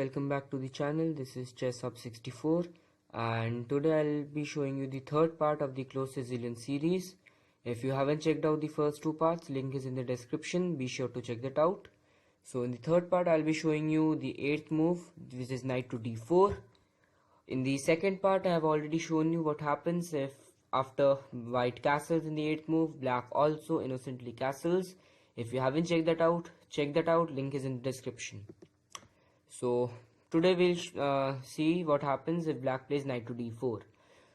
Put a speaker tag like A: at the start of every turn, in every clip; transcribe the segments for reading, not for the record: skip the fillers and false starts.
A: welcome back to the channel. This is ChessHub64 and today I'll be showing you the third part of the Closed Sicilian series. If you haven't checked out the first two parts, link is in the description, be sure to check that out. So in the third part I'll be showing you the 8th move, which is knight to d4. In the second part I have already shown you what happens if after white castles in the 8th move, black also innocently castles. If you haven't checked that out, check that out, link is in the description. So today we'll see what happens if black plays knight to d4.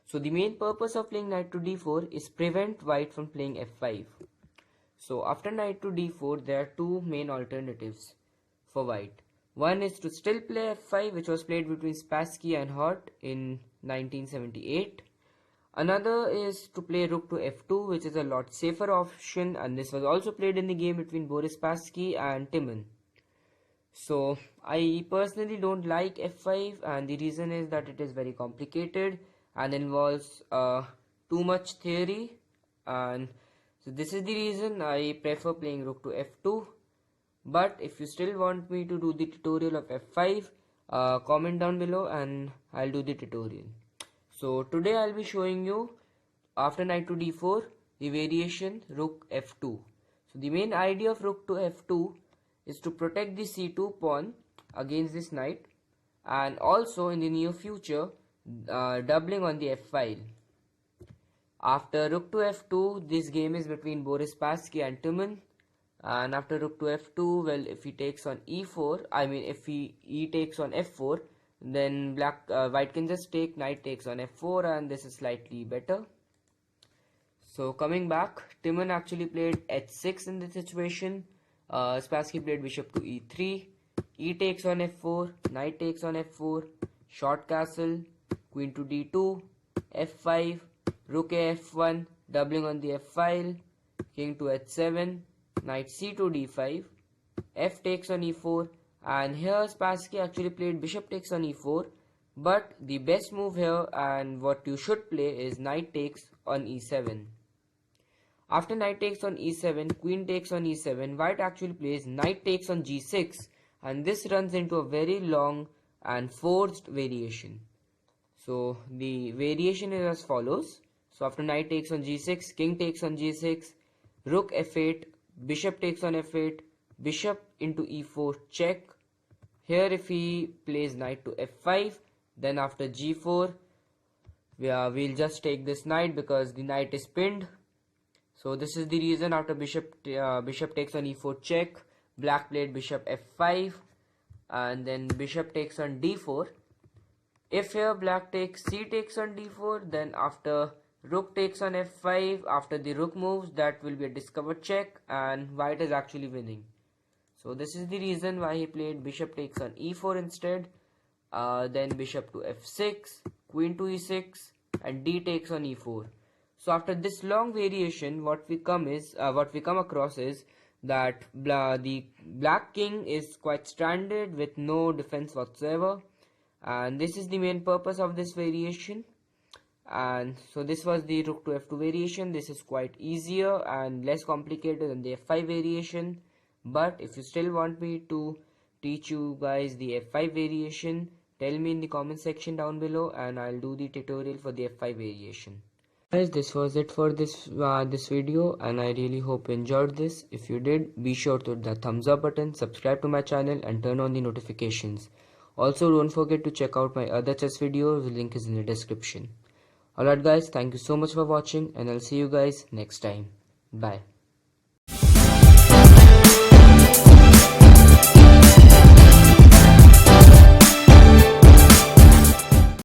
A: So the main purpose of playing knight to d4 is prevent white from playing f5. So after knight to d4 there are two main alternatives for white. One is to still play f5, which was played between Spassky and Hart in 1978. Another is to play rook to f2, which is a lot safer option, and this was also played in the game between Boris Spassky and Timon. So I personally don't like f5, and the reason is that it is very complicated and involves too much theory, and so this is the reason I prefer playing rook to f2. But if you still want me to do the tutorial of f5, comment down below and I'll do the tutorial. So today I'll be showing you after knight to d4 the variation rook f2. So the main idea of rook to f2 is to protect the c2 pawn against this knight, and also in the near future doubling on the f file. After rook to f2, this game is between Boris Spassky and Timon, and after rook to f2, well, if he takes on e4, if he takes on f4, then white can just take, knight takes on f4, and this is slightly better. So coming back, Timon actually played h6 in this situation. Spassky played bishop to e3, e takes on f4, knight takes on f4, short castle, queen to d2, f5, rook a f1, doubling on the f file, king to h7, knight c to d5, f takes on e4, and here Spassky actually played bishop takes on e4, but the best move here and what you should play is knight takes on e7. After knight takes on e7, queen takes on e7, white actually plays knight takes on g6, and this runs into a very long and forced variation. So the variation is as follows. So after knight takes on g6, king takes on g6, rook f8, bishop takes on f8, bishop into e4 check. Here if he plays knight to f5, then after g4 we'll just take this knight because the knight is pinned. So this is the reason. After bishop takes on e4 check, black played bishop f5, and then bishop takes on d4. If here black takes c takes on d4, then after rook takes on f5, after the rook moves, that will be a discovered check and white is actually winning. So this is the reason why he played bishop takes on e4 instead, then bishop to f6, queen to e6, and d takes on e4. So after this long variation, what we come across is that the black king is quite stranded with no defense whatsoever, and this is the main purpose of this variation. And so this was the rook to f2 variation. This is quite easier and less complicated than the f5 variation, but if you still want me to teach you guys the f5 variation, tell me in the comment section down below and I'll do the tutorial for the f5 variation. Guys, this was it for this video, and I really hope you enjoyed this. If you did, be sure to hit the thumbs up button, subscribe to my channel and turn on the notifications. Also don't forget to check out my other chess videos, the link is in the description. Alright guys, thank you so much for watching and I'll see you guys next time. Bye.